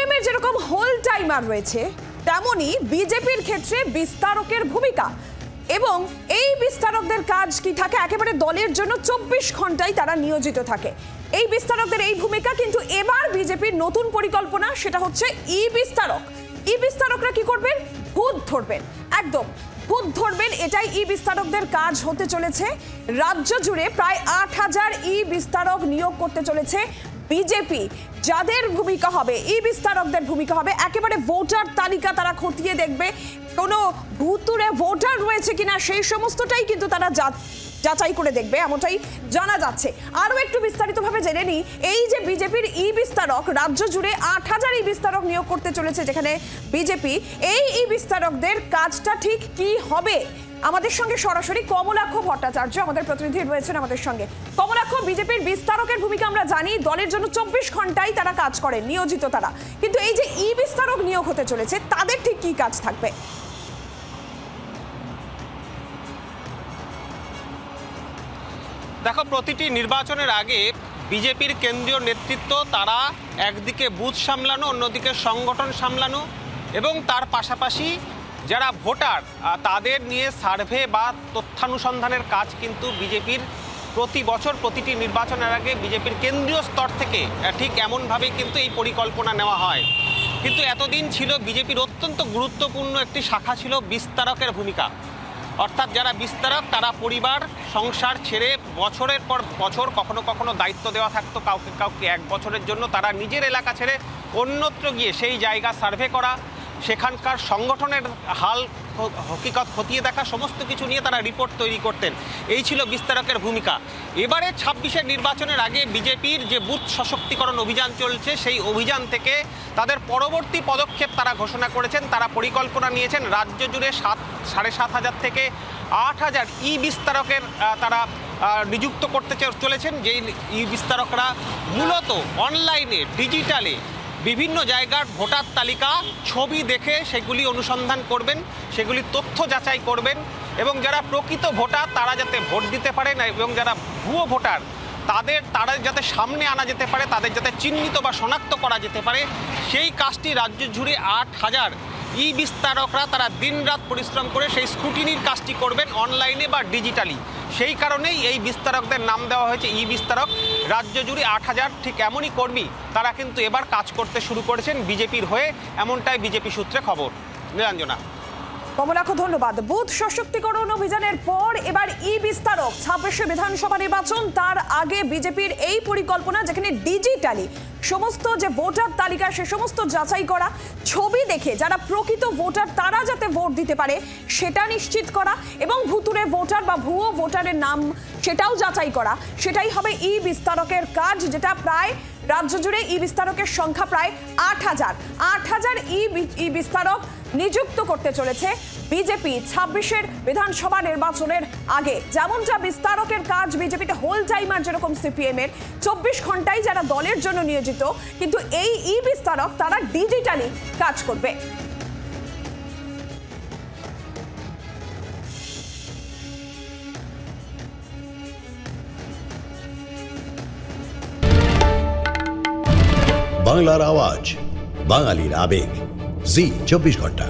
সিপিএমের যেরকম whole timer রয়েছে তেমনি বিজেপির ক্ষেত্রে বিস্তারকের ভূমিকা, এবং এই বিস্তারকদের কাজ কি থাকে, একেবারে দলের জন্য 24 ঘন্টায় তারা নিয়োজিত থাকে। এই বিস্তারকদের এই ভূমিকা, কিন্তু এবার বিজেপির নতুন পরিকল্পনা, সেটা হচ্ছে ই বিস্তারক। ই বিস্তারকরা কি করবেন? ভূত ধরবেন, একদম ভূত ধরবেন। এটাই ই বিস্তারকদের কাজ হতে চলেছে। রাজ্য জুড়ে প্রায় 8000 ই বিস্তারক নিয়োগ করতে চলেছে বিজেপি। যাদের ভূমিকা হবে, ই বিস্তারকদের ভূমিকা হবে একেবারে ভোটার তালিকা তারা খতিয়ে দেখবে, কোনো ভুতুড়ে ভোটার রয়েছে কিনা সেই সমস্তটাই কিন্তু তারা যাচাই করে দেখবে, এমনটাই জানা যাচ্ছে। আরও একটু বিস্তারিতভাবে জেনে নিই, এই যে বিজেপির ই বিস্তারক, রাজ্য জুড়ে 8000 ই বিস্তারক নিয়োগ করতে চলেছে যেখানে বিজেপি, এই ই বিস্তারকদের কাজটা ঠিক কি হবে? আমাদের সঙ্গে সরাসরি কমলাক্ষ ভট্টাচার্য আমাদের প্রতিনিধি রয়েছেন আমাদের সঙ্গে। কমলাক্ষ, বিজেপির বিস্তারকের ভূমিকা আমরা জানি, দলের জন্য 24 ঘন্টায় তারা কাজ করেন, নিয়োজিত তারা, কিন্তু এই যে ই বিস্তারক নিয়োগ হতে চলেছে তাদের ঠিক কি কাজ থাকবে? দেখো, প্রতিটি নির্বাচনের আগে বিজেপির কেন্দ্রীয় নেতৃত্ব তারা একদিকে বুথ সামলানো, অন্যদিকে সংগঠন সামলানো, এবং তার পাশাপাশি যারা ভোটার তাদের নিয়ে সার্ভে বা তথ্যানুসন্ধানের কাজ কিন্তু বিজেপির প্রতি বছর প্রতিটি নির্বাচনের আগে বিজেপির কেন্দ্রীয় স্তর থেকে ঠিক এমনভাবেই কিন্তু এই পরিকল্পনা নেওয়া হয়। কিন্তু এতদিন ছিল বিজেপির অত্যন্ত গুরুত্বপূর্ণ একটি শাখা ছিল বিস্তারকের ভূমিকা। অর্থাৎ যারা বিস্তারক তারা পরিবার সংসার ছেড়ে বছরের পর বছর, কখনো কখনো দায়িত্ব দেওয়া থাকতো কাউকে কাউকে 1 বছরের জন্য, তারা নিজের এলাকা ছেড়ে অন্যত্র গিয়ে সেই জায়গা সার্ভে করা, সেখানকার সংগঠনের হাল হকিকত খতিয়ে দেখা, সমস্ত কিছু নিয়ে তারা রিপোর্ট তৈরি করতেন। এই ছিল বিস্তারকের ভূমিকা। এবারে 26-এর নির্বাচনের আগে বিজেপির যে বুথ সশক্তিকরণ অভিযান চলছে, সেই অভিযান থেকে তাদের পরবর্তী পদক্ষেপ তারা ঘোষণা করেছেন। তারা পরিকল্পনা নিয়েছেন রাজ্য জুড়ে 7,500 থেকে 8000 ই বিস্তারকের তারা নিযুক্ত করতে চলেছেন। যেই ই বিস্তারকরা মূলত অনলাইনে, ডিজিটালে বিভিন্ন জায়গার ভোটার তালিকা ছবি দেখে সেগুলি অনুসন্ধান করবেন, সেগুলি তথ্য যাচাই করবেন, এবং যারা প্রকৃত ভোটার তারা যাতে ভোট দিতে পারেন, এবং যারা ভুয়ো ভোটার তারা যাতে সামনে আনা যেতে পারে, তাদের যাতে চিহ্নিত বা শনাক্ত করা যেতে পারে, সেই কাজটি রাজ্য জুড়ে 8000 ই বিস্তারকরা তারা দিনরাত পরিশ্রম করে সেই স্ক্রুটিনির কাজটি করবেন অনলাইনে বা ডিজিটালি। সেই কারণেই এই বিস্তারকদের নাম দেওয়া হয়েছে ই বিস্তারক। রাজ্য জুড়ে 8000 ঠিক এমনই কর্মী তারা কিন্তু এবার কাজ করতে শুরু করেছেন বিজেপির হয়ে, এমনটাই বিজেপি সূত্রে খবর। নীলাঞ্জনা। কমলাক্ষ, ধন্যবাদ। বুথ সশক্তিকরণ অভিযানের পর এবার ই বিস্তারক, 26 বিধানসভা নির্বাচন, তার আগে বিজেপির এই পরিকল্পনা যেখানে ডিজিটালি সমস্ত যে ভোটার তালিকা সে সমস্ত যাচাই করা, ছবি দেখে যারা প্রকৃত ভোটার তারা যাতে ভোট দিতে পারে সেটা নিশ্চিত করা, এবং ভুতুড়ে ভোটার বা ভুয়ো ভোটারের নাম সেটাও যাচাই করা, সেটাই হবে ই বিস্তারকের কাজ, যেটা প্রায় রাজ্য জুড়ে ই বিস্তারকের সংখ্যা প্রায় 8000 ই বিস্তারক নিযুক্ত করতে চলেছে বিজেপি 26-এর বিধানসভা নির্বাচনের আগে। যেমনটা বিস্তারকের কাজ বিজেপিতে হোল টাইমার যেরকম সিপিএমের 24 ঘন্টায় যারা দলের জন্য নিয়োজিত, কিন্তু এই ই বিস্তারক তারা ডিজিটালি কাজ করবে। বাংলার আওয়াজ, বাঙালির আবেগ, জি 24 ঘন্টা।